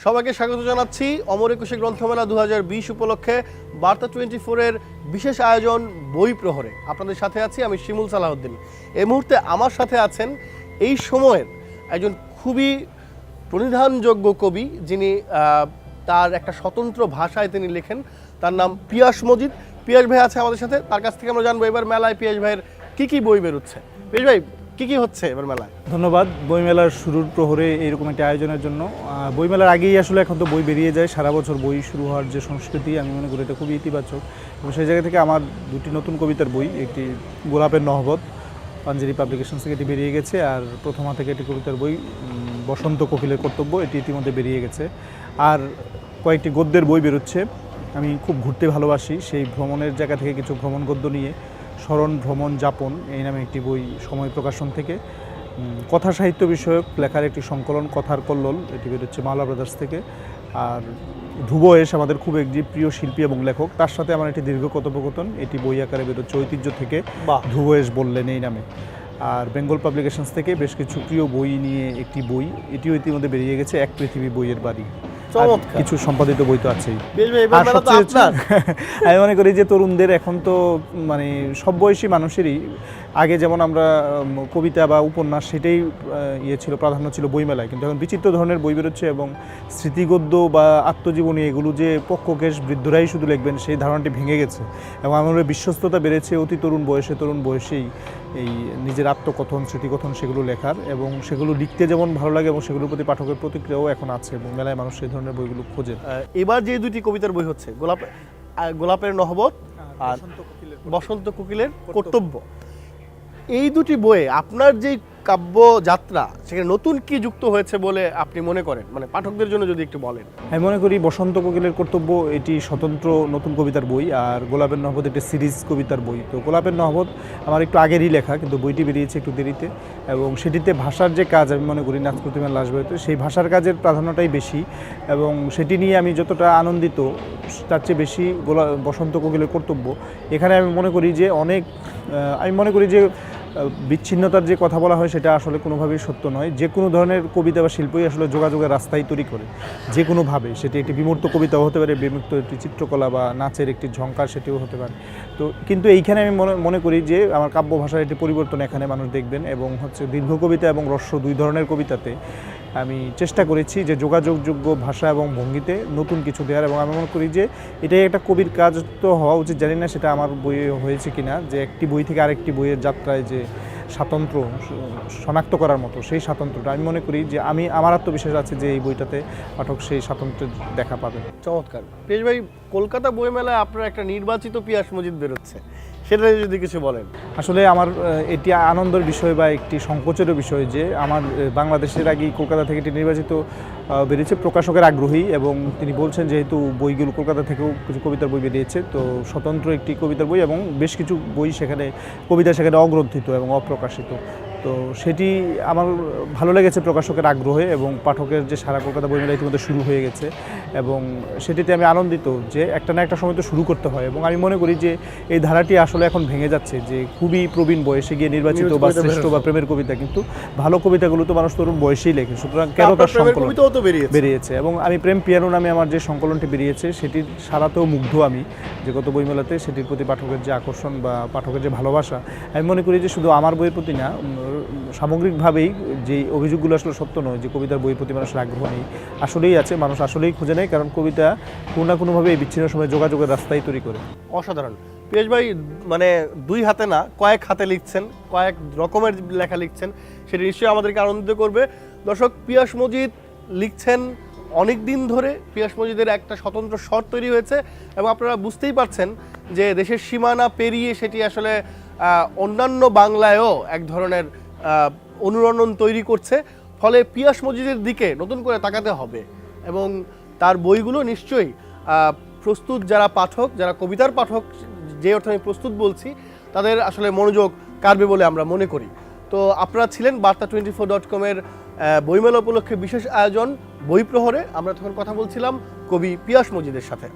সবাইকে স্বাগত জানাচ্ছি অমর একুশে গ্রন্থমেলা 2020 উপলক্ষে বার্তা 24-এর বিশেষ আয়োজন বই প্রহরে। আপনাদের সাথে আছি আমি শিমুল সালাউদ্দিন। এই মুহূর্তে আমার সাথে আছেন এই সময়ের একজন খুবই প্রণিধানযোগ্য কবি, যিনি তার একটা স্বতন্ত্র ভাষায় তিনি লেখেন। তার নাম পিয়াস মজিদ। পিয়াস ভাই আছে আমাদের সাথে, তার কাছ থেকে আমরা জানবো এবার মেলায় পিয়াস ভাইয়ের কি বই বেরোচ্ছে। পিয়াস ভাই, কি হচ্ছে এবার মেলায়? ধন্যবাদ। বইমেলার শুরুর প্রহরে এইরকম একটা আয়োজনের জন্য। বইমেলার আগেই আসলে এখন তো বই বেরিয়ে যায়, সারা বছর বই শুরু হওয়ার যে সংস্কৃতি, আমি মনে করি এটা খুবই ইতিবাচক। এবং সেই জায়গা থেকে আমার দুটি নতুন কবিতার বই, একটি গোলাপের নহবত পাঞ্জেরি পাবলিকেশনস থেকে এটি বেরিয়ে গেছে, আর প্রথমা থেকে একটি কবিতার বই বসন্ত কোকিলের কর্তব্য, এটি ইতিমধ্যে বেরিয়ে গেছে। আর কয়েকটি গদ্যের বই বেরোচ্ছে। আমি খুব ঘুরতে ভালোবাসি, সেই ভ্রমণের জায়গা থেকে কিছু ভ্রমণ গদ্য নিয়ে স্মরণ ভ্রমণ যাপন এই নামে একটি বই সময় প্রকাশন থেকে। কথা সাহিত্য বিষয়ক লেখার একটি সংকলন কথার কল্লোল, এটি বেরোচ্ছে মাওলা ব্রাদার্স থেকে। আর ধ্রুবয়েশ আমাদের খুব একটি প্রিয় শিল্পী এবং লেখক, তার সাথে আমার একটি দীর্ঘ কথোপকথন, এটি বই আকারে বেরোচ্ছে ঐতিহ্য থেকে, ধ্রুবয়েশ বললেন এই নামে। আর বেঙ্গল পাবলিকেশনস থেকে বেশ কিছু প্রিয় বই নিয়ে একটি বই, এটিও ইতিমধ্যে বেরিয়ে গেছে, এক পৃথিবী বইয়ের বাড়ি। কিছু সম্পাদিত বই তো আছেই। আমি মনে করি যে তরুণদের এখন তো মানে সব বয়সী মানুষেরই, আগে যেমন আমরা কবিতা বা উপন্যাস সেটাই ছিল, প্রাধান্য ছিল বইমেলায়, কিন্তু এখন বিচিত্র ধরনের বই বেরোচ্ছে এবং স্মৃতিগদ্য বা আত্মজীবনী এগুলো যে পক্ষকেশ বৃদ্ধরাই শুধু লিখবেন সেই ধারণাটি ভেঙে গেছে এবং আমাদের বিশ্বস্ততা বেড়েছে অতি তরুণ বয়সেই এই নিজের আত্মকথন স্মৃতিকথন সেগুলো লেখার, এবং সেগুলো লিখতে যেমন ভালো লাগে এবং সেগুলোর প্রতি পাঠকের প্রতিক্রিয়াও এখন আছে এবং মেলায় মানুষ সেই ধরনের বইগুলো খোঁজে। এবার যে দুটি কবিতার বই হচ্ছে গোলাপের নহবত আর বসন্ত কোকিলের কর্তব্য, এই দুটি বইয়ে আপনার যে কাব্য যাত্রা সেখানে নতুন কি যুক্ত হয়েছে বলে আপনি মনে করেন, মানে পাঠকদের জন্য যদি একটু বলেন? আমি মনে করি বসন্ত কোকিলের কর্তব্য এটি স্বতন্ত্র নতুন কবিতার বই, আর গোলাপের নহবত একটি সিরিজ কবিতার বই। তো গোলাপের নহবত আমার একটু আগেরই লেখা, কিন্তু বইটি বেরিয়েছে একটু দেরিতে, এবং সেটিতে ভাষার যে কাজ আমি মনে করি নাচ প্রতিমার লাশ বইতে সেই ভাষার কাজের প্রাধান্যটাই বেশি, এবং সেটি নিয়ে আমি যতটা আনন্দিত তার চেয়ে বেশি বসন্ত কোকিলের কর্তব্য। এখানে আমি মনে করি যে বিচ্ছিন্নতার যে কথা বলা হয় সেটা আসলে কোনোভাবেই সত্য নয়। যে কোনো ধরনের কবিতা বা শিল্পই আসলে যোগাযোগের রাস্তাই তৈরি করে, যে কোনোভাবে। সেটি একটি বিমূর্ত কবিতাও হতে পারে, বিমূর্ত একটি চিত্রকলা বা নাচের একটি ঝঙ্কার সেটিও হতে পারে। তো কিন্তু এইখানে আমি মনে করি যে আমার কাব্য ভাষার একটি পরিবর্তন এখানে মানুষ দেখবেন, এবং দীর্ঘ কবিতা এবং রস্য দুই ধরনের কবিতাতে আমি চেষ্টা করেছি যে যোগাযোগযোগ্য ভাষা এবং ভঙ্গিতে নতুন কিছু দেওয়ার, এবং আমি মনে করি যে এটাই একটা কবির কাজ তো হওয়া উচিত। জানি না সেটা আমার বইয়ে হয়েছে কিনা, যে একটি বই থেকে আরেকটি বইয়ের যাত্রায় যে স্বাতন্ত্র্য শনাক্ত করার মতো সেই স্বাতন্ত্র্যটা আমি মনে করি যে আমার আত্মবিশ্বাস আছে যে এই বইটাতে পাঠক সেই স্বাতন্ত্র্যের দেখা পাবেন। চমৎকার। পিয়াস ভাই, কলকাতা বইমেলায় আপনার একটা নির্বাচিত পিয়াস মজিদ বেরোচ্ছে, সেটা যদি কিছু বলেন। আসলে আমার এটি আনন্দের বিষয় বা একটি সংকোচেরও বিষয় যে আমার বাংলাদেশের আগেই কলকাতা থেকে এটি নির্বাচিত বেরিয়েছে। প্রকাশকের আগ্রহী, এবং তিনি বলছেন যেহেতু বইগুলো কলকাতা থেকেও কিছু কবিতার বই বেরিয়েছে, তো স্বতন্ত্র একটি কবিতার বই, এবং বেশ কিছু বই কবিতা সেখানে অগ্রন্থিত এবং অপ্রকাশিত। তো সেটি আমার ভালো লেগেছে প্রকাশকের আগ্রহে, এবং পাঠকের যে সারা কলকাতা বইমেলা ইতিমধ্যে শুরু হয়ে গেছে, এবং সেটিতে আমি আনন্দিত যে একটা না একটা সময় তো শুরু করতে হয়। এবং আমি মনে করি যে এই ধারাটি আসলে এখন ভেঙে যাচ্ছে, যে খুবই প্রবীণ বয়সে গিয়ে নির্বাচিত বা শ্রেষ্ঠ বা প্রেমের কবিতা, কিন্তু ভালো কবিতাগুলো তো মানুষ তরুণ বয়সেই লেখে, সুতরাং কেন তার সংকলন বেরিয়েছে। এবং আমি প্রেম পিয়ানো নামে আমার যে সংকলনটি বেরিয়েছে সেটির সারাতেও মুগ্ধ আমি, যে গত বইমেলাতে সেটির প্রতি পাঠকের যে আকর্ষণ বা পাঠকের যে ভালোবাসা। আমি মনে করি যে শুধু আমার বইয়ের প্রতি না, সামগ্রিকভাবেই যে অভিযোগগুলো আসলে সত্য নয় যে কবিতার বইয়ের প্রতি মানুষের আগ্রহ নেই, আসলেই আছে, মানুষ আসলেই খুঁজে নেয়, কারণ কবিতা কোনো না কোনোভাবে এই বিচ্ছিন্ন সময় যোগাযোগের রাস্তাই তৈরি করে। অসাধারণ। পিয়াস ভাই, মানে দুই হাতে না কয়েক হাতে লিখছেন, কয়েক রকমের লেখা লিখছেন, সেটা নিশ্চয়ই আমাদেরকে আনন্দিত করবে। দর্শক, পিয়াস মজিদ লিখছেন অনেক দিন ধরে, পিয়াস মজিদের একটা স্বতন্ত্র স্বর তৈরি হয়েছে, এবং আপনারা বুঝতেই পারছেন যে দেশের সীমানা পেরিয়ে সেটি আসলে অন্যান্য বাংলায়ও এক ধরনের অনুরণন তৈরি করছে। ফলে পিয়াস মজিদের দিকে নতুন করে তাকাতে হবে, এবং তার বইগুলো নিশ্চয়ই প্রস্তুত যারা পাঠক, যারা কবিতার পাঠক, যে অর্থে আমি প্রস্তুত বলছি, তাদের আসলে মনোযোগ কাড়বে বলে আমরা মনে করি। তো আপনারা ছিলেন বার্তা 24.com-এর বইমেলা উপলক্ষে বিশেষ আয়োজন বই প্রহরে। আমরা তখন কথা বলছিলাম কবি পিয়াস মজিদের সাথে।